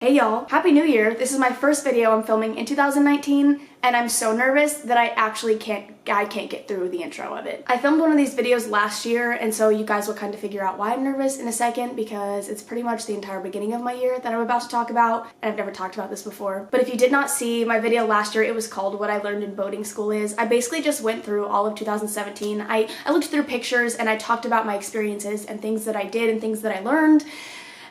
Hey y'all, Happy New Year! This is my first video I'm filming in 2019 and I'm so nervous that I actually can't get through the intro of it. I filmed one of these videos last year and so you guys will kind of figure out why I'm nervous in a second because it's pretty much the entire beginning of my year that I'm about to talk about and I've never talked about this before. But if you did not see my video last year, it was called What I Learned in Boating School Is. I basically just went through all of 2017. I looked through pictures and I talked about my experiences and things that I did and things that I learned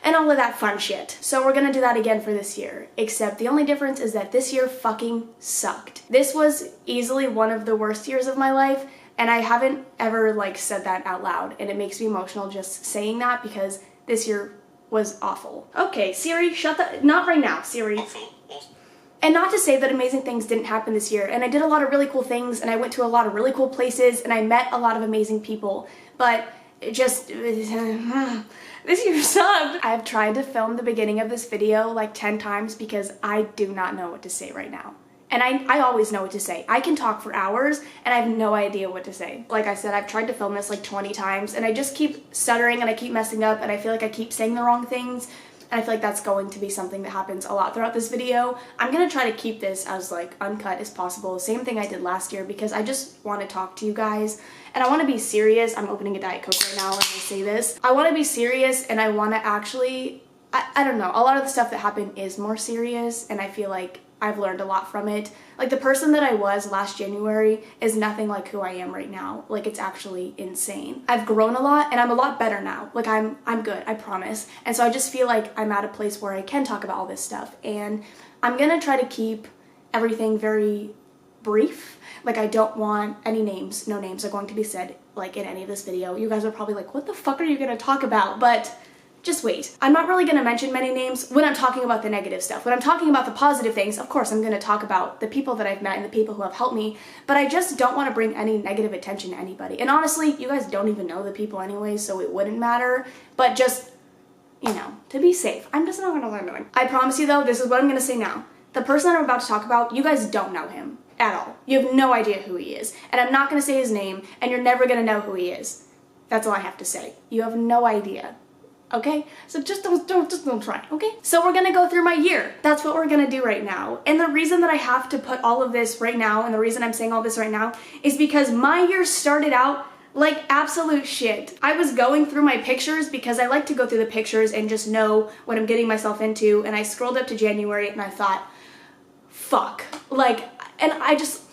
and all of that fun shit. So we're gonna do that again for this year, except the only difference is that this year fucking sucked. This was easily one of the worst years of my life, and I haven't ever said that out loud, and it makes me emotional just saying that because this year was awful. Okay, Siri, not right now, Siri. And not to say that amazing things didn't happen this year, and I did a lot of really cool things, and I went to a lot of really cool places, and I met a lot of amazing people, but it just, this year sucked. I've tried to film the beginning of this video like 10 times because I do not know what to say right now. And I always know what to say. I can talk for hours and I have no idea what to say. Like I said, I've tried to film this like 20 times and I just keep stuttering and I keep messing up and I feel like I keep saying the wrong things. And I feel like that's going to be something that happens a lot throughout this video. I'm gonna try to keep this as uncut as possible. Same thing I did last year because I just want to talk to you guys and I want to be serious. I'm opening a Diet Coke right now when I say this. I want to be serious and I want to actually, I don't know, a lot of the stuff that happened is more serious and I feel like I've learned a lot from it. Like the person that I was last January is nothing like who I am right now. Like it's actually insane. I've grown a lot and I'm a lot better now. Like I'm good, I promise. And so I just feel like I'm at a place where I can talk about all this stuff and I'm gonna try to keep everything very brief. Like I don't want any names, no names are going to be said in any of this video. You guys are probably like, what the fuck are you gonna talk about? But just wait. I'm not really gonna mention many names when I'm talking about the negative stuff. When I'm talking about the positive things, of course I'm gonna talk about the people that I've met and the people who have helped me, but I just don't wanna bring any negative attention to anybody. And honestly, you guys don't even know the people anyway, so it wouldn't matter, but just, you know, to be safe. I'm just not gonna let anyone. I promise you though, this is what I'm gonna say now. The person that I'm about to talk about, you guys don't know him at all. You have no idea who he is. And I'm not gonna say his name, and you're never gonna know who he is. That's all I have to say. You have no idea. Okay? So just don't try, okay? So we're gonna go through my year. That's what we're gonna do right now. And the reason that I have to put all of this right now, and the reason I'm saying all this right now, is because my year started out like absolute shit. I was going through my pictures because I like to go through the pictures and just know what I'm getting myself into, and I scrolled up to January and I thought, fuck. And I just,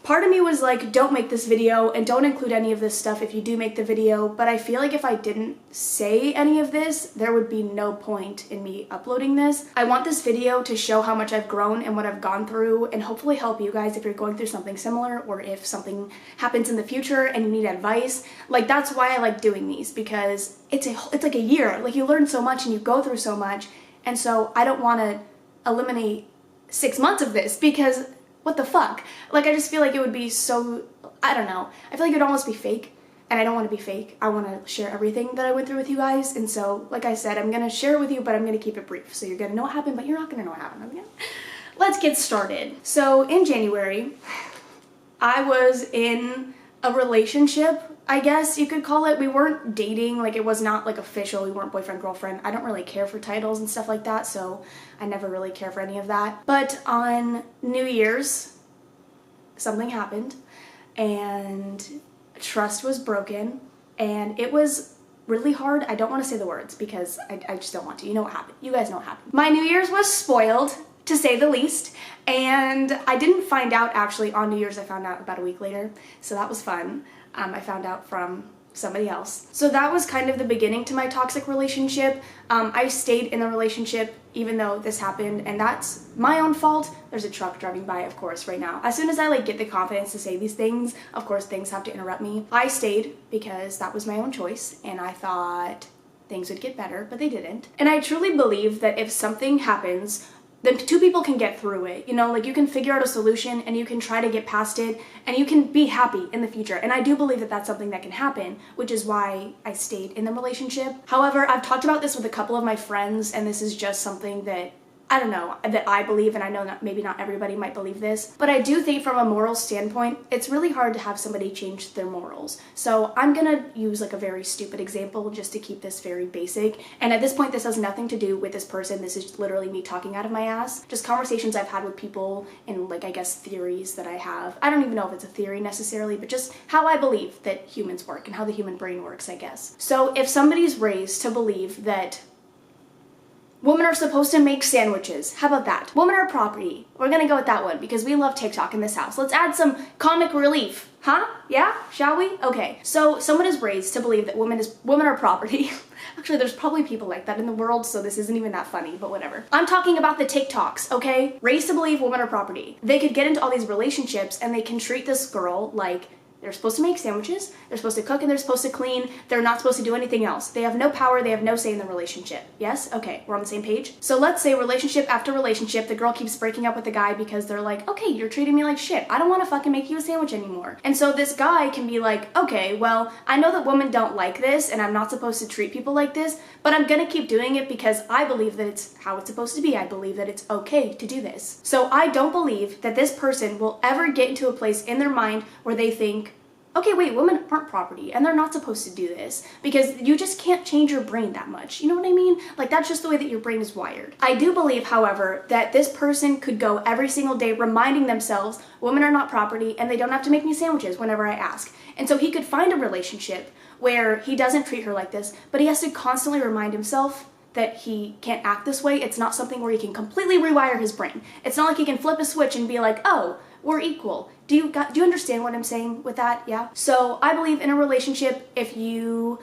part of me was like, don't make this video and don't include any of this stuff if you do make the video, but I feel like if I didn't say any of this, there would be no point in me uploading this. I want this video to show how much I've grown and what I've gone through and hopefully help you guys if you're going through something similar or if something happens in the future and you need advice. That's why I like doing these because it's like a year. You learn so much and you go through so much, and so I don't want to eliminate 6 months of this because what the fuck? I just feel like it would be so, I don't know. I feel like it would almost be fake, and I don't want to be fake. I want to share everything that I went through with you guys, and so, like I said, I'm going to share it with you, but I'm going to keep it brief. So you're going to know what happened, but you're not going to know what happened. Okay? Let's get started. So in January, I was in a relationship, I guess you could call it. We weren't dating, it was not official. We weren't boyfriend, girlfriend. I don't really care for titles and stuff like that, so I never really care for any of that. But on New Year's, something happened and trust was broken and it was really hard. I don't want to say the words because I just don't want to. You know what happened. You guys know what happened. My New Year's was spoiled, to say the least, and I didn't find out actually on New Year's. I found out about a week later, so that was fun. I found out from somebody else. So that was kind of the beginning to my toxic relationship. I stayed in the relationship even though this happened, and that's my own fault. There's a truck driving by, of course, right now. As soon as I get the confidence to say these things, of course things have to interrupt me. I stayed because that was my own choice, and I thought things would get better, but they didn't. And I truly believe that if something happens, then two people can get through it. You can figure out a solution and you can try to get past it and you can be happy in the future. And I do believe that that's something that can happen, which is why I stayed in the relationship. However, I've talked about this with a couple of my friends, and this is just something that I don't know, that I believe, and I know maybe not everybody might believe this, but I do think from a moral standpoint, it's really hard to have somebody change their morals. So I'm gonna use like a very stupid example just to keep this very basic. And at this point, this has nothing to do with this person. This is literally me talking out of my ass. Just conversations I've had with people and like, I guess, theories that I have. I don't even know if it's a theory necessarily, but just how I believe that humans work and how the human brain works, I guess. So if somebody's raised to believe that women are supposed to make sandwiches. How about that? Women are property. We're gonna go with that one because we love TikTok in this house. Let's add some comic relief. Huh? Yeah? Shall we? Okay. So someone is raised to believe that women are property. Actually, there's probably people like that in the world, so this isn't even that funny, but whatever. I'm talking about the TikToks, okay? Raised to believe women are property. They could get into all these relationships and they can treat this girl like they're supposed to make sandwiches, they're supposed to cook, and they're supposed to clean. They're not supposed to do anything else. They have no power, they have no say in the relationship. Yes? Okay, we're on the same page. So let's say relationship after relationship, the girl keeps breaking up with the guy because they're like, okay, you're treating me like shit. I don't want to fucking make you a sandwich anymore. And so this guy can be like, okay, well, I know that women don't like this and I'm not supposed to treat people like this, but I'm gonna keep doing it because I believe that it's how it's supposed to be. I believe that it's okay to do this. So I don't believe that this person will ever get into a place in their mind where they think, okay, wait, women aren't property and they're not supposed to do this, because you just can't change your brain that much. You know what I mean? Like, that's just the way that your brain is wired. I do believe, however, that this person could go every single day reminding themselves women are not property and they don't have to make me sandwiches whenever I ask. And so he could find a relationship where he doesn't treat her like this, but he has to constantly remind himself that he can't act this way. It's not something where he can completely rewire his brain. It's not like he can flip a switch and be like, oh, we're equal. Do you understand what I'm saying with that? Yeah? So I believe in a relationship, if you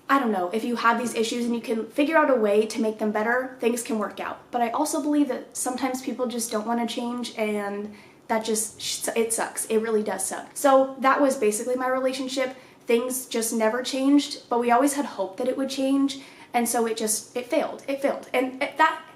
have these issues and you can figure out a way to make them better, things can work out. But I also believe that sometimes people just don't want to change, and that it sucks. It really does suck. So that was basically my relationship. Things just never changed, but we always had hope that it would change. And so it failed. And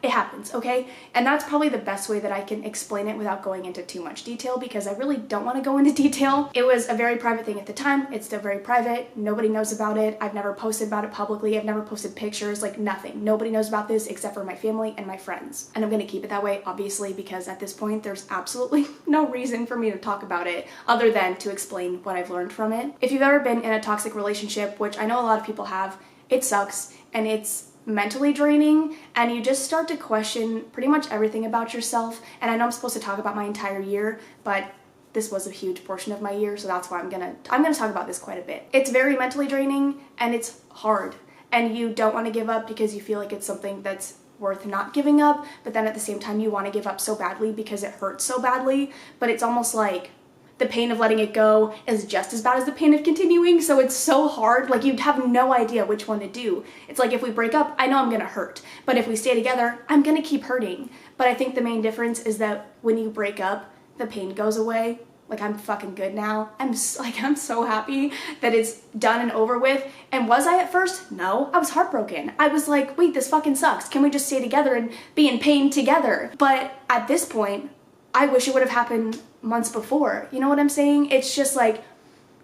it happens, okay? And that's probably the best way that I can explain it without going into too much detail, because I really don't want to go into detail. It was a very private thing at the time. It's still very private. Nobody knows about it. I've never posted about it publicly. I've never posted pictures, like nothing. Nobody knows about this except for my family and my friends. And I'm going to keep it that way, obviously, because at this point, there's absolutely no reason for me to talk about it other than to explain what I've learned from it. If you've ever been in a toxic relationship, which I know a lot of people have, it sucks. And it's mentally draining, and you just start to question pretty much everything about yourself. And I know I'm supposed to talk about my entire year, but this was a huge portion of my year, so that's why I'm gonna talk about this quite a bit. It's very mentally draining and it's hard, and you don't want to give up because you feel like it's something that's worth not giving up, but then at the same time you want to give up so badly because it hurts so badly. But it's almost like the pain of letting it go is just as bad as the pain of continuing, so it's so hard. Like, you'd have no idea which one to do. It's like, if we break up, I know I'm gonna hurt, but if we stay together, I'm gonna keep hurting. But I think the main difference is that when you break up, the pain goes away. Like, I'm fucking good now. I'm so happy that it's done and over with. And was I at first? No, I was heartbroken. I was like, wait, this fucking sucks. Can we just stay together and be in pain together? But at this point, I wish it would have happened months before. You know what I'm saying? It's just like,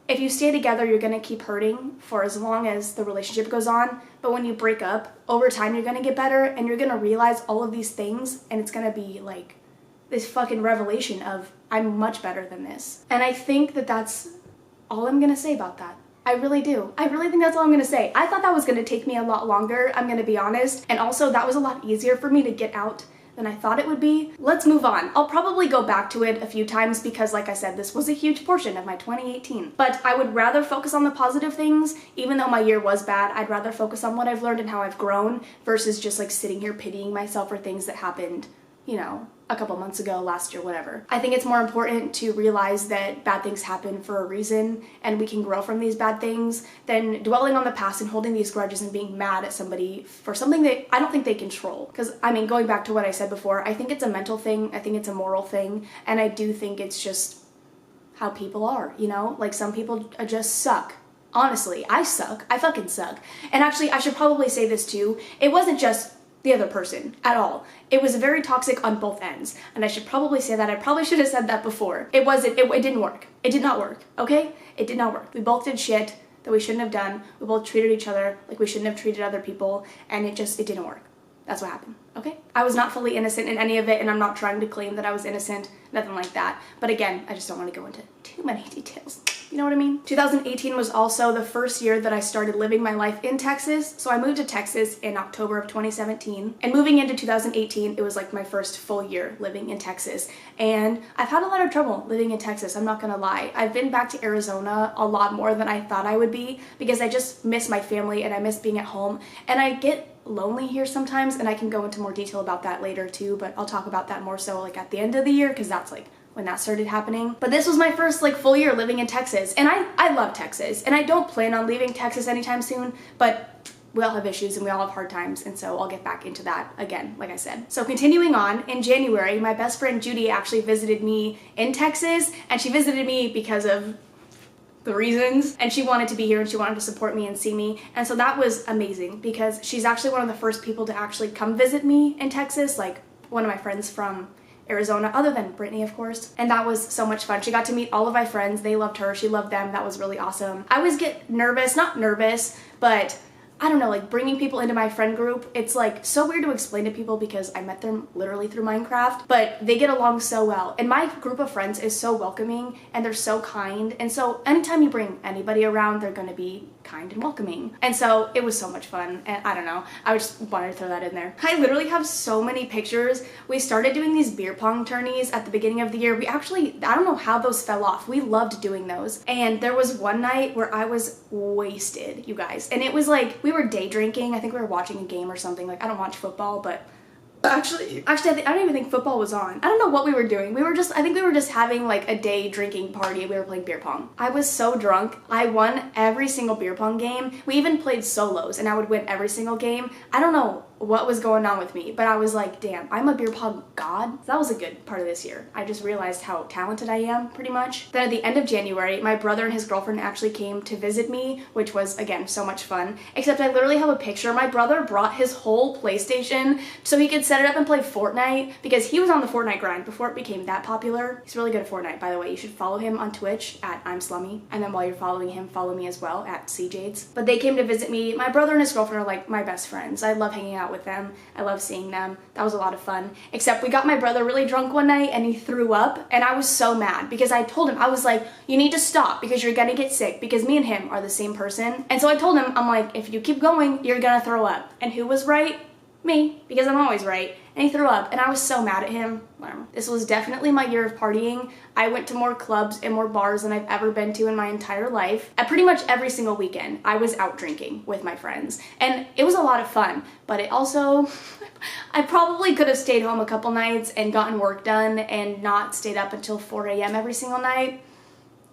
if you stay together, you're gonna keep hurting for as long as the relationship goes on. But when you break up, over time, you're gonna get better and you're gonna realize all of these things, and it's gonna be like this fucking revelation of, I'm much better than this. And I think that that's all I'm gonna say about that. I really do. I really think that's all I'm gonna say. I thought that was gonna take me a lot longer, I'm gonna be honest. And also, that was a lot easier for me to get out than I thought it would be. Let's move on. I'll probably go back to it a few times because, like I said, this was a huge portion of my 2018. But I would rather focus on the positive things. Even though my year was bad, I'd rather focus on what I've learned and how I've grown versus just like sitting here pitying myself for things that happened, you know, a couple months ago, last year, whatever. I think it's more important to realize that bad things happen for a reason and we can grow from these bad things than dwelling on the past and holding these grudges and being mad at somebody for something that I don't think they control. Because, I mean, going back to what I said before, I think it's a mental thing, I think it's a moral thing, and I do think it's just how people are, you know? Like, some people just suck. Honestly, I suck. I fucking suck. And actually, I should probably say this too. It wasn't just the other person at all. It was very toxic on both ends. And I should probably say that. I probably should have said that before. It didn't work. It did not work, okay? It did not work. We both did shit that we shouldn't have done. We both treated each other like we shouldn't have treated other people, and it didn't work. That's what happened, okay? I was not fully innocent in any of it, and I'm not trying to claim that I was innocent, nothing like that. But again, I just don't want to go into too many details. You know what I mean? 2018 was also the first year that I started living my life in Texas. So I moved to Texas in October of 2017. And moving into 2018, it was like my first full year living in Texas. And I've had a lot of trouble living in Texas, I'm not gonna lie. I've been back to Arizona a lot more than I thought I would be because I just miss my family and I miss being at home. And I get lonely here sometimes, and I can go into more detail about that later too, but I'll talk about that more so like at the end of the year because that's like when that started happening. But this was my first like full year living in Texas, and I love Texas, and I don't plan on leaving Texas anytime soon, but we all have issues and we all have hard times, and so I'll get back into that again, like I said. So continuing on, in January, my best friend Judy actually visited me in Texas, and she visited me because of the reasons, and she wanted to be here and she wanted to support me and see me, and so that was amazing because she's actually one of the first people to actually come visit me in Texas, like one of my friends from Arizona, other than Brittany, of course. And that was so much fun. She got to meet all of my friends. They loved her. She loved them. That was really awesome. I always get nervous, not nervous, but I don't know, like bringing people into my friend group, it's like so weird to explain to people because I met them literally through Minecraft, but they get along so well. And my group of friends is so welcoming and they're so kind. And so anytime you bring anybody around, they're gonna be kind and welcoming. And so it was so much fun. And I don't know, I just wanted to throw that in there. I literally have so many pictures. We started doing these beer pong tourneys at the beginning of the year. We actually, I don't know how those fell off. We loved doing those. And there was one night where I was wasted, you guys. And it was like, we were day drinking. I think we were watching a game or something. Like, I don't watch football, but actually, I don't even think football was on. I don't know what we were doing. I think we were just having like a day drinking party. We were playing beer pong. I was so drunk. I won every single beer pong game. We even played solos and I would win every single game. I don't know what was going on with me, but I was like, damn, I'm a beer pong god. That was a good part of this year. I just realized how talented I am, pretty much. Then at the end of January, my brother and his girlfriend actually came to visit me, which was, again, so much fun. Except I literally have a picture. My brother brought his whole PlayStation so he could set it up and play Fortnite because he was on the Fortnite grind before it became that popular. He's really good at Fortnite, by the way. You should follow him on Twitch at I'm Slummy. And then while you're following him, follow me as well at cjades. But they came to visit me. My brother and his girlfriend are like my best friends. I love hanging out with them. I love seeing them. That was a lot of fun. Except we got my brother really drunk one night and he threw up, and I was so mad because I told him, I was like, you need to stop because you're gonna get sick, because me and him are the same person. And so I told him, I'm like, if you keep going, you're gonna throw up. And who was right? Me, because I'm always right. And he threw up, and I was so mad at him. This was definitely my year of partying. I went to more clubs and more bars than I've ever been to in my entire life. At pretty much every single weekend, I was out drinking with my friends. And it was a lot of fun, but it also, I probably could have stayed home a couple nights and gotten work done and not stayed up until 4 a.m. every single night.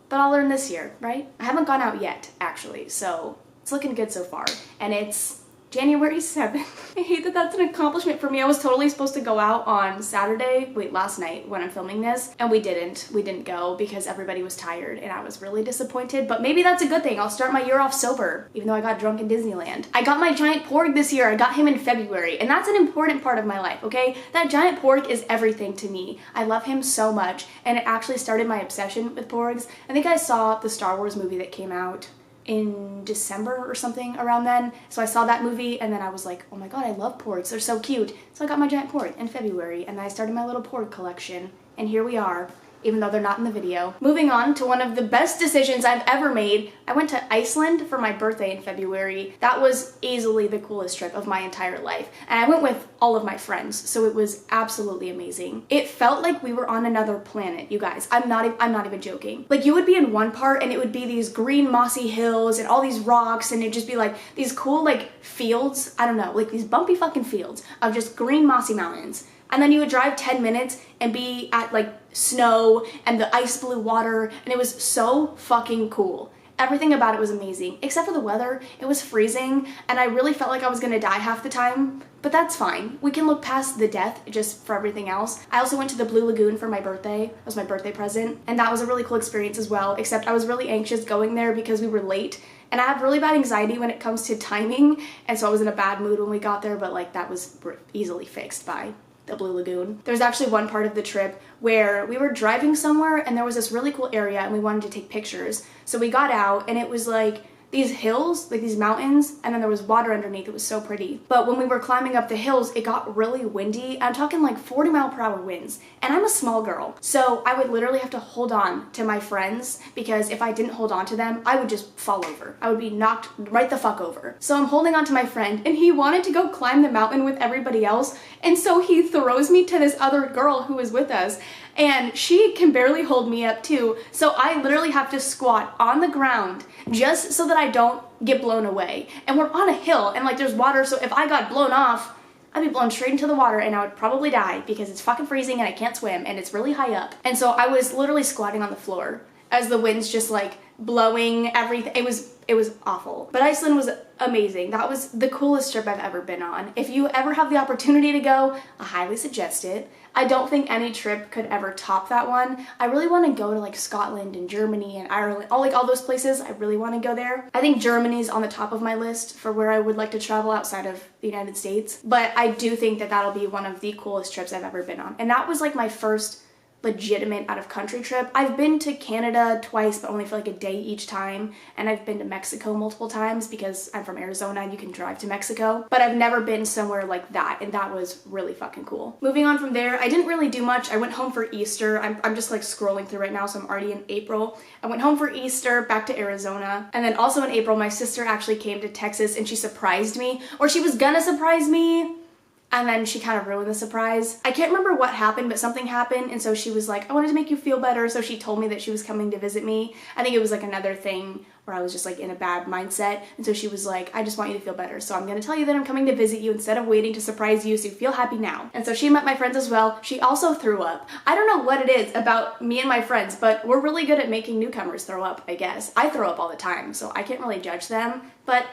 But I'll learn this year, right? I haven't gone out yet, actually, so it's looking good so far. And it's January 7th. I hate that that's an accomplishment for me. I was totally supposed to go out on Saturday, last night when I'm filming this, and we didn't. We didn't go because everybody was tired and I was really disappointed, but maybe that's a good thing. I'll start my year off sober, even though I got drunk in Disneyland. I got my giant porg this year. I got him in February, and that's an important part of my life, okay? That giant porg is everything to me. I love him so much, and it actually started my obsession with porgs. I think I saw the Star Wars movie that came out in December or something around then. So I saw that movie and then I was like, oh my god, I love porgs. They're so cute. So I got my giant porg in February and I started my little porg collection. And here we are, even though they're not in the video. Moving on to one of the best decisions I've ever made. I went to Iceland for my birthday in February. That was easily the coolest trip of my entire life. And I went with all of my friends, so it was absolutely amazing. It felt like we were on another planet, you guys. I'm not even joking. Like, you would be in one part and it would be these green mossy hills and all these rocks, and it'd just be like these cool like fields, I don't know, like these bumpy fucking fields of just green mossy mountains. And then you would drive 10 minutes and be at like snow and the ice blue water, and it was so fucking cool. Everything about it was amazing, except for the weather. It was freezing and I really felt like I was gonna die half the time, but that's fine. We can look past the death just for everything else. I also went to the Blue Lagoon for my birthday. It was my birthday present, and that was a really cool experience as well, except I was really anxious going there because we were late. And I have really bad anxiety when it comes to timing, and so I was in a bad mood when we got there, but like that was easily fixed by the Blue Lagoon. There's actually one part of the trip where we were driving somewhere and there was this really cool area and we wanted to take pictures. So we got out and it was like these hills, like these mountains, and then there was water underneath. It was so pretty. But when we were climbing up the hills, it got really windy. I'm talking like 40-mile-per-hour winds, and I'm a small girl. So I would literally have to hold on to my friends, because if I didn't hold on to them, I would just fall over. I would be knocked right the fuck over. So I'm holding on to my friend, and he wanted to go climb the mountain with everybody else, and so he throws me to this other girl who was with us, and she can barely hold me up too. So I literally have to squat on the ground just so that I don't get blown away. And we're on a hill, and like there's water, so if I got blown off, I'd be blown straight into the water and I would probably die because it's fucking freezing and I can't swim and it's really high up. And so I was literally squatting on the floor as the wind's just like blowing everything. It was awful. But Iceland was amazing. That was the coolest trip I've ever been on. If you ever have the opportunity to go, I highly suggest it. I don't think any trip could ever top that one. I really want to go to like Scotland and Germany and Ireland, all those places. I really want to go there. I think Germany's on the top of my list for where I would like to travel outside of the United States. But I do think that that'll be one of the coolest trips I've ever been on. And that was like my first legitimate out of country trip. I've been to Canada twice, but only for like a day each time, and I've been to Mexico multiple times because I'm from Arizona and you can drive to Mexico, but I've never been somewhere like that, and that was really fucking cool. Moving on from there, I didn't really do much. I went home for Easter. I'm just like scrolling through right now, so I'm already in April. I went home for Easter, back to Arizona, and then also in April my sister actually came to Texas and she surprised me, or she was gonna surprise me, and then she kind of ruined the surprise. I can't remember what happened, but something happened, and so she was like, I wanted to make you feel better, so she told me that she was coming to visit me. I think it was like another thing where I was just like in a bad mindset, and so she was like, I just want you to feel better, so I'm gonna tell you that I'm coming to visit you instead of waiting to surprise you, so you feel happy now. And so she met my friends as well. She also threw up. I don't know what it is about me and my friends, but we're really good at making newcomers throw up, I guess. I throw up all the time, so I can't really judge them, but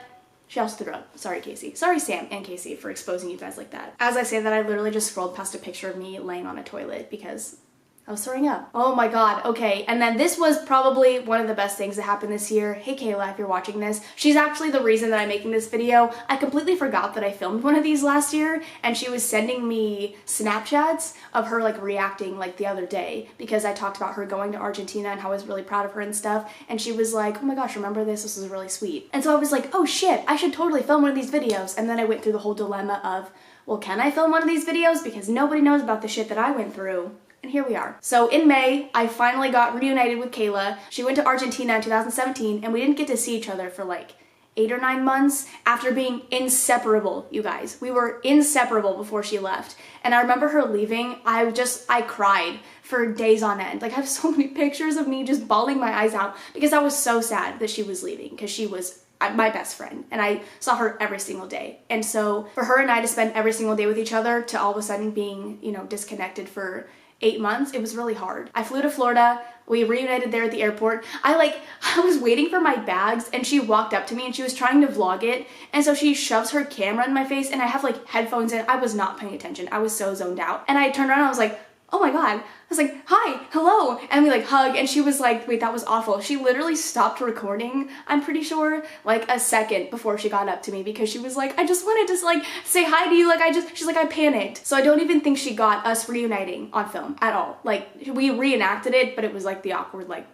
she also threw up. Sorry, Casey. Sorry, Sam and Casey, for exposing you guys like that. As I say that, I literally just scrolled past a picture of me laying on a toilet because I was throwing up. Oh my god, okay. And then this was probably one of the best things that happened this year. Hey Kayla, if you're watching this. She's actually the reason that I'm making this video. I completely forgot that I filmed one of these last year, and she was sending me Snapchats of her like reacting like the other day because I talked about her going to Argentina and how I was really proud of her and stuff, and she was like, oh my gosh, remember this? This was really sweet. And so I was like, oh shit, I should totally film one of these videos. And then I went through the whole dilemma of, well, can I film one of these videos? Because nobody knows about the shit that I went through. And here we are. So in May, I finally got reunited with Kayla. She went to Argentina in 2017, and we didn't get to see each other for like 8 or 9 months after being inseparable, you guys. We were inseparable before she left. And I remember her leaving, I cried for days on end. Like, I have so many pictures of me just bawling my eyes out because I was so sad that she was leaving, because she was my best friend and I saw her every single day. And so for her and I to spend every single day with each other to all of a sudden being, you know, disconnected for 8 months, it was really hard. I flew to Florida. We reunited there at the airport. I was waiting for my bags, and she walked up to me and she was trying to vlog it, and so she shoves her camera in my face, and I have like headphones in. I was not paying attention. I was so zoned out. And I turned around and I was like, oh my god. I was like, hi, hello, and we like hug, and she was like, wait, that was awful. She literally stopped recording, I'm pretty sure, like a second before she got up to me, because she was like, I just wanted to like say hi to you, she's like, I panicked. So I don't even think she got us reuniting on film at all. Like, we reenacted it, but it was like the awkward like,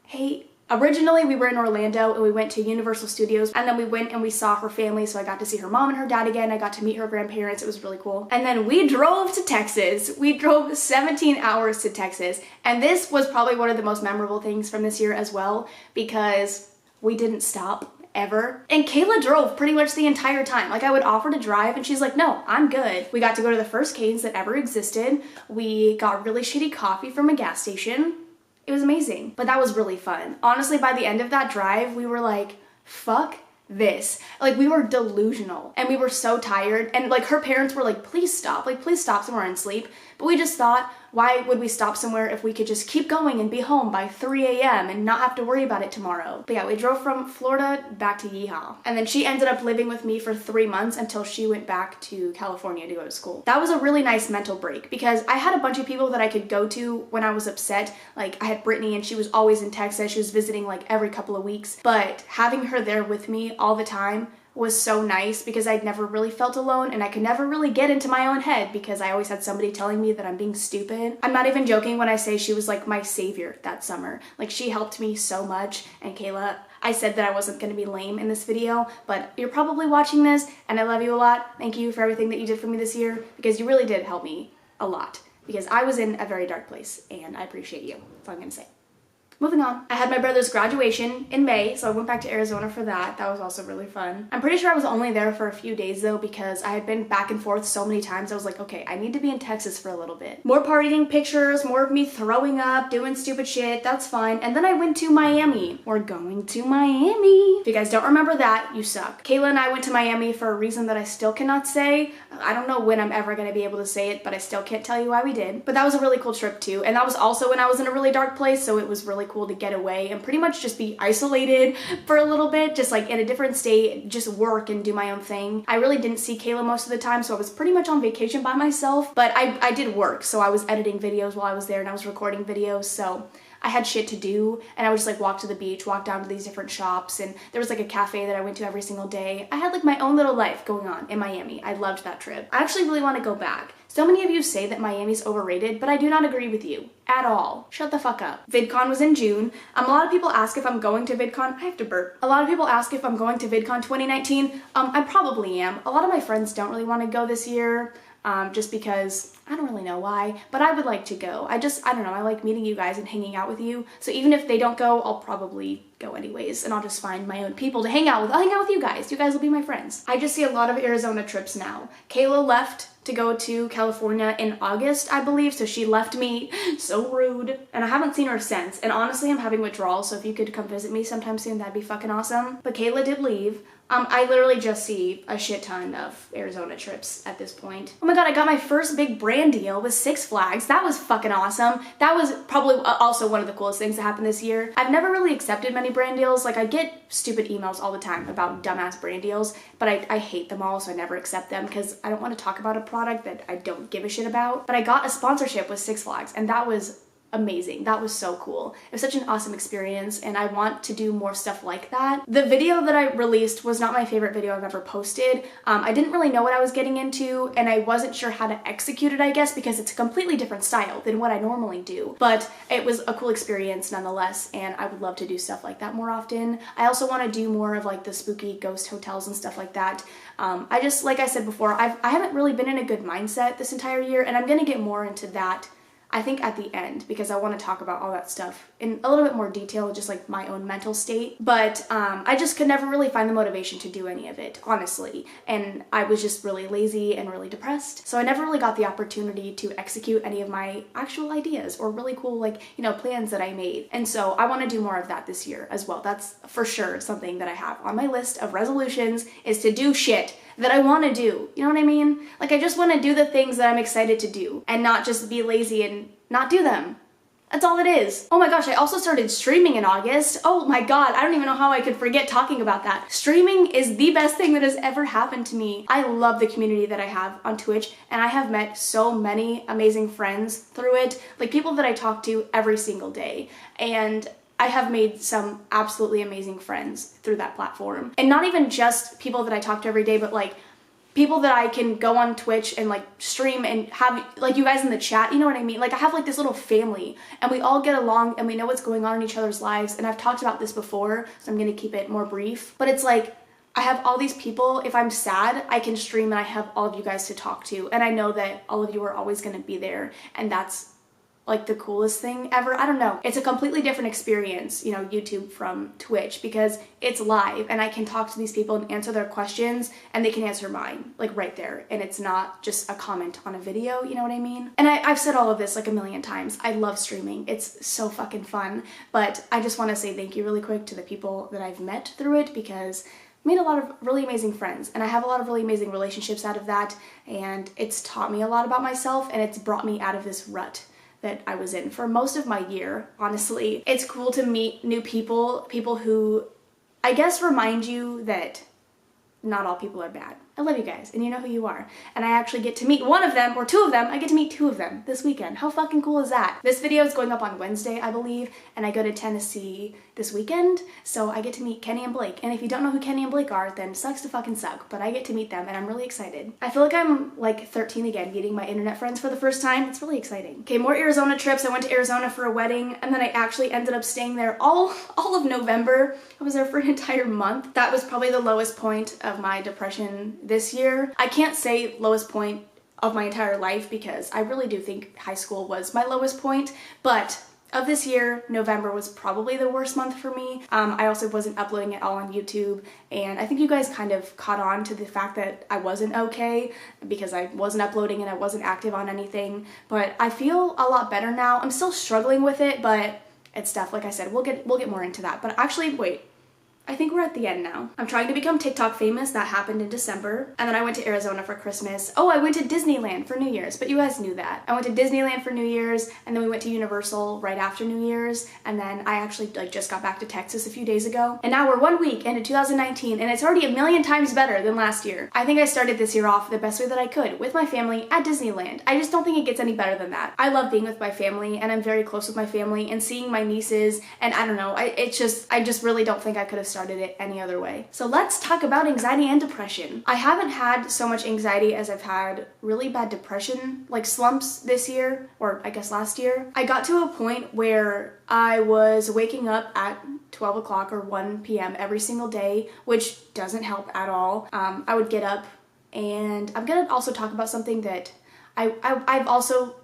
hey. Originally, we were in Orlando and we went to Universal Studios, and then we went and we saw her family, so I got to see her mom and her dad again. I got to meet her grandparents. It was really cool. And then we drove to Texas. We drove 17 hours to Texas, and this was probably one of the most memorable things from this year as well, because we didn't stop ever. And Kayla drove pretty much the entire time. Like, I would offer to drive and she's like, no, I'm good. We got to go to the first Cane's that ever existed. We got really shitty coffee from a gas station. It was amazing, but that was really fun. Honestly, by the end of that drive, we were like, fuck this. Like, we were delusional and we were so tired, and like her parents were like, please stop somewhere and sleep. But we just thought, why would we stop somewhere if we could just keep going and be home by 3 a.m. and not have to worry about it tomorrow? But yeah, we drove from Florida back to Yeehaw. And then she ended up living with me for 3 months until she went back to California to go to school. That was a really nice mental break, because I had a bunch of people that I could go to when I was upset. Like, I had Brittany, and she was always in Texas. She was visiting like every couple of weeks. But having her there with me all the time was so nice because I'd never really felt alone and I could never really get into my own head because I always had somebody telling me that I'm being stupid. I'm not even joking when I say she was like my savior that summer. Like, she helped me so much. And Kayla, I said that I wasn't going to be lame in this video, but you're probably watching this and I love you a lot. Thank you for everything that you did for me this year because you really did help me a lot because I was in a very dark place and I appreciate you. That's all I'm going to say. Moving on. I had my brother's graduation in May, so I went back to Arizona for that. That was also really fun. I'm pretty sure I was only there for a few days though because I had been back and forth so many times. I was like, okay, I need to be in Texas for a little bit. More partying pictures, more of me throwing up, doing stupid shit, that's fine. And then I went to Miami. We're going to Miami. If you guys don't remember that, you suck. Kayla and I went to Miami for a reason that I still cannot say. I don't know when I'm ever gonna be able to say it, but I still can't tell you why we did. But that was a really cool trip too. And that was also when I was in a really dark place, so it was really cool to get away and pretty much just be isolated for a little bit, just like in a different state, just work and do my own thing. I really didn't see Kayla most of the time, so I was pretty much on vacation by myself, but I did work. So I was editing videos while I was there and I was recording videos, so I had shit to do and I would just like walk to the beach, walk down to these different shops, and there was like a cafe that I went to every single day. I had like my own little life going on in Miami. I loved that trip. I actually really want to go back. So many of you say that Miami's overrated, but I do not agree with you at all. Shut the fuck up. VidCon was in June. A lot of people ask if I'm going to VidCon. I have to burp. A lot of people ask if I'm going to VidCon 2019. I probably am. A lot of my friends don't really want to go this year. Just because I don't really know why, but I would like to go. I don't know, I like meeting you guys and hanging out with you. So even if they don't go, I'll probably go anyways, and I'll just find my own people to hang out with. I'll hang out with you guys. You guys will be my friends. I just see a lot of Arizona trips now. Kayla left to go to California in August, I believe, so she left me. So rude. And I haven't seen her since, and honestly, I'm having withdrawal, so if you could come visit me sometime soon, that'd be fucking awesome. But Kayla did leave. I literally just see a shit ton of Arizona trips at this point. Oh my god, I got my first big brand deal with Six Flags. That was fucking awesome. That was probably also one of the coolest things that happened this year. I've never really accepted many brand deals. Like, I get stupid emails all the time about dumbass brand deals, but I hate them all, so I never accept them because I don't want to talk about a product that I don't give a shit about. But I got a sponsorship with Six Flags, and that was amazing. That was so cool. It was such an awesome experience and I want to do more stuff like that. The video that I released was not my favorite video I've ever posted. I didn't really know what I was getting into and I wasn't sure how to execute it, I guess, because it's a completely different style than what I normally do. But it was a cool experience nonetheless, and I would love to do stuff like that more often. I also want to do more of like the spooky ghost hotels and stuff like that. I just, like I said before, I haven't really been in a good mindset this entire year, and I'm gonna get more into that I think at the end, because I want to talk about all that stuff in a little bit more detail, just like my own mental state. But I just could never really find the motivation to do any of it, honestly. And I was just really lazy and really depressed. So I never really got the opportunity to execute any of my actual ideas or really cool, like, you know, plans that I made. And so I want to do more of that this year as well. That's for sure something that I have on my list of resolutions, is to do shit that I want to do. You know what I mean? Like, I just want to do the things that I'm excited to do and not just be lazy and not do them. That's all it is. Oh my gosh, I also started streaming in August. Oh my god, I don't even know how I could forget talking about that. Streaming is the best thing that has ever happened to me. I love the community that I have on Twitch, and I have met so many amazing friends through it, like people that I talk to every single day. And I have made some absolutely amazing friends through that platform. And not even just people that I talk to every day, but like people that I can go on Twitch and like stream and have like you guys in the chat, you know what I mean? Like, I have like this little family and we all get along and we know what's going on in each other's lives. And I've talked about this before, so I'm gonna keep it more brief. But it's like, I have all these people. If I'm sad, I can stream and I have all of you guys to talk to. And I know that all of you are always gonna be there. And that's like the coolest thing ever. I don't know. It's a completely different experience, you know, YouTube from Twitch, because it's live and I can talk to these people and answer their questions and they can answer mine, like right there. And it's not just a comment on a video, you know what I mean? And I've said all of this like a million times. I love streaming. It's so fucking fun. But I just want to say thank you really quick to the people that I've met through it, because I made a lot of really amazing friends and I have a lot of really amazing relationships out of that. And it's taught me a lot about myself and it's brought me out of this rut that I was in for most of my year, honestly. It's cool to meet new people, people who I guess remind you that not all people are bad. I love you guys, and you know who you are. And I actually get to meet one of them, or two of them. I get to meet two of them this weekend. How fucking cool is that? This video is going up on Wednesday, I believe, and I go to Tennessee this weekend, so I get to meet Kenny and Blake. And if you don't know who Kenny and Blake are, then sucks to fucking suck, but I get to meet them, and I'm really excited. I feel like I'm like 13 again, meeting my internet friends for the first time. It's really exciting. Okay, more Arizona trips. I went to Arizona for a wedding, and then I actually ended up staying there all of November. I was there for an entire month. That was probably the lowest point of my depression this year. I can't say lowest point of my entire life because I really do think high school was my lowest point, but of this year, November was probably the worst month for me. I also wasn't uploading it all on YouTube, and I think you guys kind of caught on to the fact that I wasn't okay because I wasn't uploading and I wasn't active on anything, but I feel a lot better now. I'm still struggling with it, but it's stuff, like I said, we'll get more into that. But actually, wait. I think we're at the end now. I'm trying to become TikTok famous. That happened in December. And then I went to Arizona for Christmas. Oh, I went to Disneyland for New Year's, but you guys knew that. I went to Disneyland for New Year's, and then we went to Universal right after New Year's. And then I actually just got back to Texas a few days ago. And now we're 1 week into 2019, and it's already a million times better than last year. I think I started this year off the best way that I could, with my family at Disneyland. I just don't think it gets any better than that. I love being with my family, and I'm very close with my family, and seeing my nieces, and I don't know, I just really don't think I could have started it any other way. So let's talk about anxiety and depression. I haven't had so much anxiety as I've had really bad depression, like slumps this year, or I guess last year. I got to a point where I was waking up at 12 o'clock or 1 p.m. every single day, which doesn't help at all. I would get up, and I'm gonna also talk about something that I've also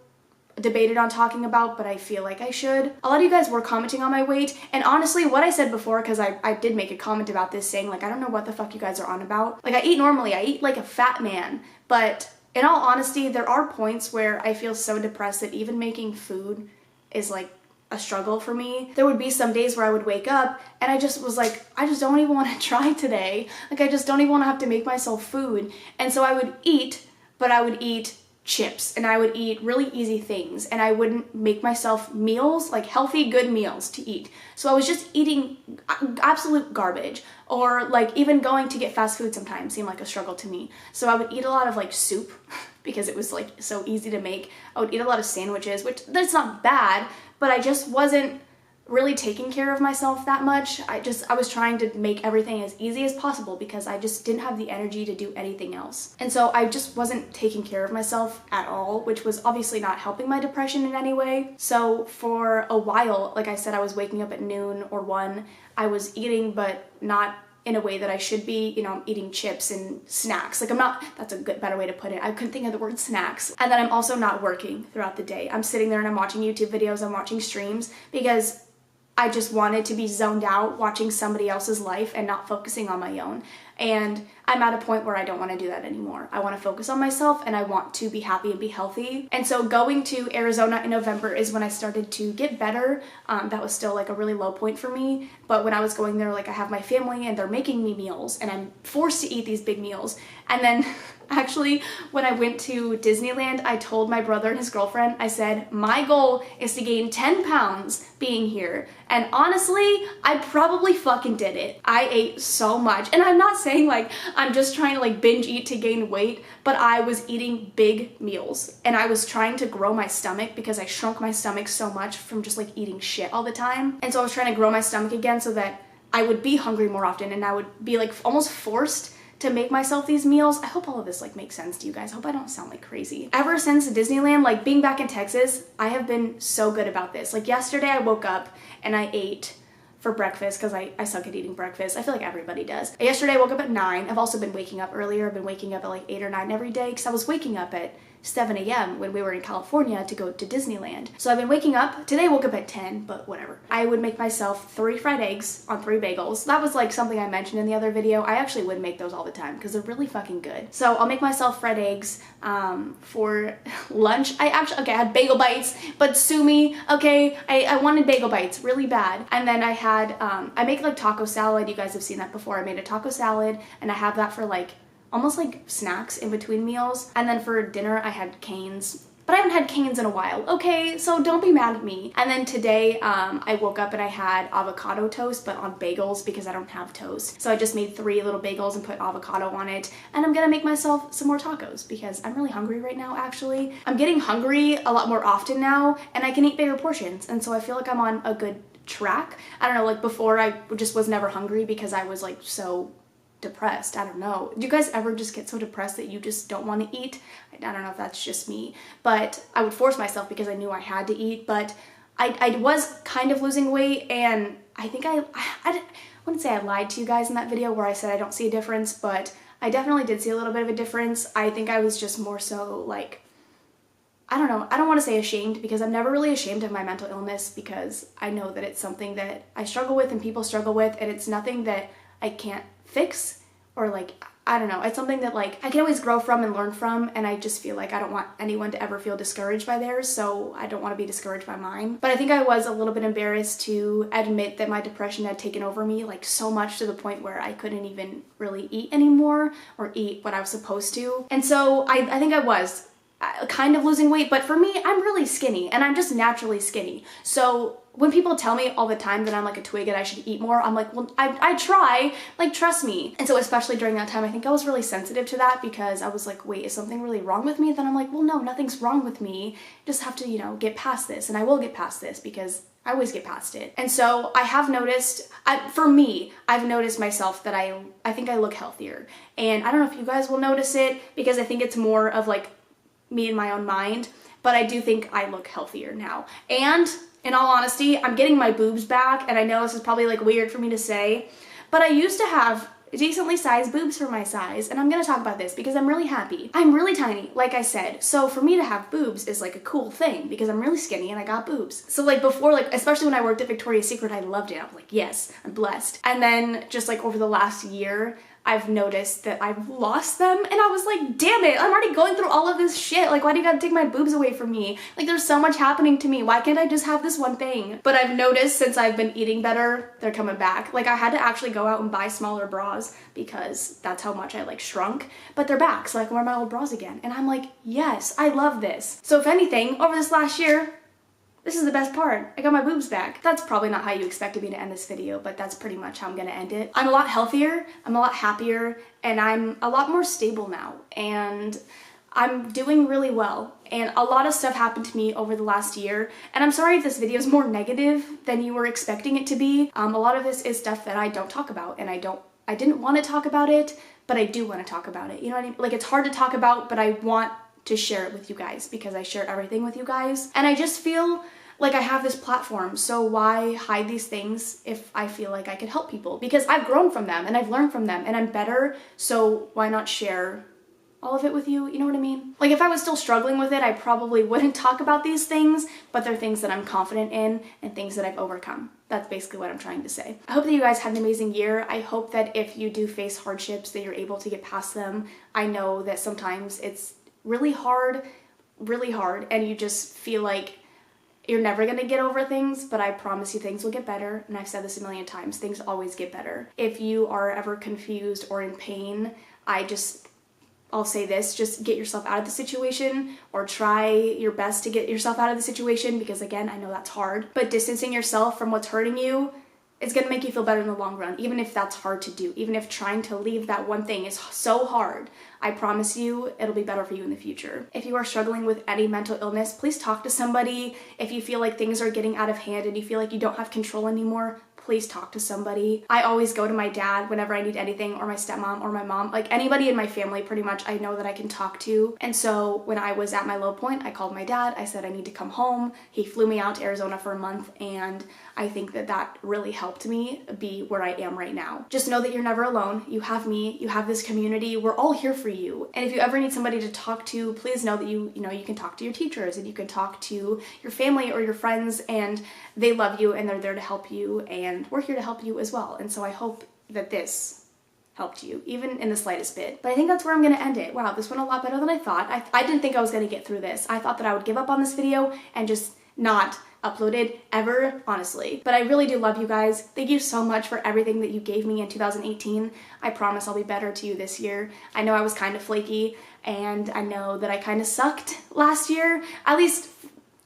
debated on talking about, but I feel like I should. A lot of you guys were commenting on my weight, and honestly, what I said before, because I did make a comment about this saying, like, I don't know what the fuck you guys are on about. Like, I eat normally, I eat like a fat man, but in all honesty, there are points where I feel so depressed that even making food is like a struggle for me. There would be some days where I would wake up and I just was like, I just don't even want to try today. Like, I just don't even want to have to make myself food. And so I would eat, but I would eat chips, and I would eat really easy things, and I wouldn't make myself meals, like healthy, good meals to eat. So I was just eating absolute garbage, or like even going to get fast food sometimes seemed like a struggle to me. So I would eat a lot of like soup because it was like so easy to make. I would eat a lot of sandwiches, which that's not bad, but I just wasn't really taking care of myself that much. I was trying to make everything as easy as possible because I just didn't have the energy to do anything else. And so I just wasn't taking care of myself at all, which was obviously not helping my depression in any way. So for a while, like I said, I was waking up at noon or 1. I was eating, but not in a way that I should be. You know, I'm eating chips and snacks. Like, that's a better way to put it. I couldn't think of the word snacks. And then I'm also not working throughout the day. I'm sitting there and I'm watching YouTube videos, I'm watching streams, because I just wanted to be zoned out watching somebody else's life and not focusing on my own. And I'm at a point where I don't want to do that anymore. I want to focus on myself, and I want to be happy and be healthy. And so going to Arizona in November is when I started to get better. That was still like a really low point for me. But when I was going there, like, I have my family and they're making me meals, and I'm forced to eat these big meals. And then actually, when I went to Disneyland, I told my brother and his girlfriend, I said, my goal is to gain 10 pounds being here. And honestly, I probably fucking did it. I ate so much. And I'm not saying like I'm just trying to like binge eat to gain weight, but I was eating big meals, and I was trying to grow my stomach because I shrunk my stomach so much from just like eating shit all the time. And so I was trying to grow my stomach again so that I would be hungry more often, and I would be like almost forced to make myself these meals. I hope all of this like makes sense to you guys. I hope I don't sound like crazy. Ever since Disneyland, like being back in Texas, I have been so good about this. Like yesterday I woke up and I ate for breakfast because I suck at eating breakfast. I feel like everybody does. Yesterday I woke up at 9. I've also been waking up earlier. I've been waking up at like 8 or 9 every day because I was waking up at 7 a.m. when we were in California to go to Disneyland. So I've been waking up. Today I woke up at 10, but whatever. I would make myself 3 fried eggs on 3 bagels. That was like something I mentioned in the other video. I actually would make those all the time because they're really fucking good. So I'll make myself fried eggs for lunch. I had bagel bites, but sue me, okay? I wanted bagel bites really bad. And then I had, I make like taco salad. You guys have seen that before. I made a taco salad, and I have that for like almost like snacks in between meals. And then for dinner I had Cane's but I haven't had canes in a while, okay? So don't be mad at me. And then today, I woke up and I had avocado toast, but on bagels because I don't have toast. So I just made 3 little bagels and put avocado on it. And I'm gonna make myself some more tacos because I'm really hungry right now, actually. I'm getting hungry a lot more often now, and I can eat bigger portions. And so I feel like I'm on a good track. I don't know, like before I just was never hungry because I was like so depressed. I don't know. Do you guys ever just get so depressed that you just don't want to eat? I don't know if that's just me, but I would force myself because I knew I had to eat. But I was kind of losing weight, and I think I wouldn't say I lied to you guys in that video where I said I don't see a difference, but I definitely did see a little bit of a difference. I think I was just more so like, I don't know, I don't want to say ashamed because I'm never really ashamed of my mental illness because I know that it's something that I struggle with and people struggle with, and it's nothing that I can't fix, or like, I don't know, it's something that like I can always grow from and learn from, and I just feel like I don't want anyone to ever feel discouraged by theirs, so I don't want to be discouraged by mine. But I think I was a little bit embarrassed to admit that my depression had taken over me, like so much to the point where I couldn't even really eat anymore or eat what I was supposed to. And so I think I was kind of losing weight, but for me, I'm really skinny and I'm just naturally skinny. So when people tell me all the time that I'm like a twig and I should eat more, I'm like, well, I try, like, trust me. And so especially during that time, I think I was really sensitive to that because I was like, wait, is something really wrong with me? Then I'm like, well, no, nothing's wrong with me. Just have to, you know, get past this, and I will get past this because I always get past it. And so I have noticed, for me, I've noticed myself that I think I look healthier. And I don't know if you guys will notice it because I think it's more of like me in my own mind, but I do think I look healthier now. And in all honesty, I'm getting my boobs back, and I know this is probably like weird for me to say, but I used to have decently sized boobs for my size, and I'm gonna talk about this because I'm really happy. I'm really tiny, like I said, so for me to have boobs is like a cool thing because I'm really skinny and I got boobs. So like before, like especially when I worked at Victoria's Secret, I loved it. I was like, yes, I'm blessed. And then just like over the last year, I've noticed that I've lost them, and I was like, damn it, I'm already going through all of this shit. Like, why do you gotta take my boobs away from me? Like, there's so much happening to me. Why can't I just have this one thing? But I've noticed since I've been eating better, they're coming back. Like, I had to actually go out and buy smaller bras because that's how much I like shrunk, but they're back, so I can wear my old bras again. And I'm like, yes, I love this. So if anything, over this last year, this is the best part. I got my boobs back. That's probably not how you expected me to end this video, but that's pretty much how I'm gonna end it. I'm a lot healthier, I'm a lot happier, and I'm a lot more stable now. And I'm doing really well. And a lot of stuff happened to me over the last year. And I'm sorry if this video is more negative than you were expecting it to be. A lot of this is stuff that I don't talk about, and I didn't want to talk about it, but I do want to talk about it. You know what I mean? Like, it's hard to talk about, but I want to share it with you guys because I share everything with you guys. And I just feel like I have this platform, so why hide these things if I feel like I could help people? Because I've grown from them and I've learned from them and I'm better, so why not share all of it with you? You know what I mean? Like, if I was still struggling with it, I probably wouldn't talk about these things, but they're things that I'm confident in and things that I've overcome. That's basically what I'm trying to say. I hope that you guys had an amazing year. I hope that if you do face hardships that you're able to get past them. I know that sometimes it's really hard, and you just feel like you're never gonna get over things, but I promise you things will get better, and I've said this a million times, things always get better. If you are ever confused or in pain, I'll say this, just get yourself out of the situation, or try your best to get yourself out of the situation, because again, I know that's hard, but distancing yourself from what's hurting you is gonna make you feel better in the long run, even if that's hard to do, even if trying to leave that one thing is so hard. I promise you it'll be better for you in the future. If you are struggling with any mental illness, please talk to somebody. If you feel like things are getting out of hand and you feel like you don't have control anymore, please talk to somebody. I always go to my dad whenever I need anything, or my stepmom or my mom, like anybody in my family pretty much I know that I can talk to. And so when I was at my low point, I called my dad. I said I need to come home. He flew me out to Arizona for a month, and I think that that really helped me be where I am right now. Just know that you're never alone. You have me, you have this community. We're all here for you. And if you ever need somebody to talk to, please know that you can talk to your teachers, and you can talk to your family or your friends, and they love you and they're there to help you, and we're here to help you as well. And so I hope that this helped you, even in the slightest bit. But I think that's where I'm gonna end it. Wow, this went a lot better than I thought. I didn't think I was gonna get through this. I thought that I would give up on this video and just not upload it ever, honestly. But I really do love you guys. Thank you so much for everything that you gave me in 2018. I promise I'll be better to you this year. I know I was kind of flaky, and I know that I kind of sucked last year, at least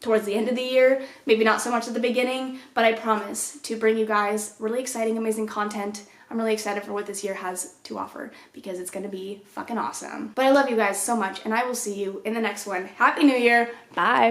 towards the end of the year, maybe not so much at the beginning, but I promise to bring you guys really exciting, amazing content. I'm really excited for what this year has to offer because it's gonna be fucking awesome. But I love you guys so much, and I will see you in the next one. Happy New Year. Bye.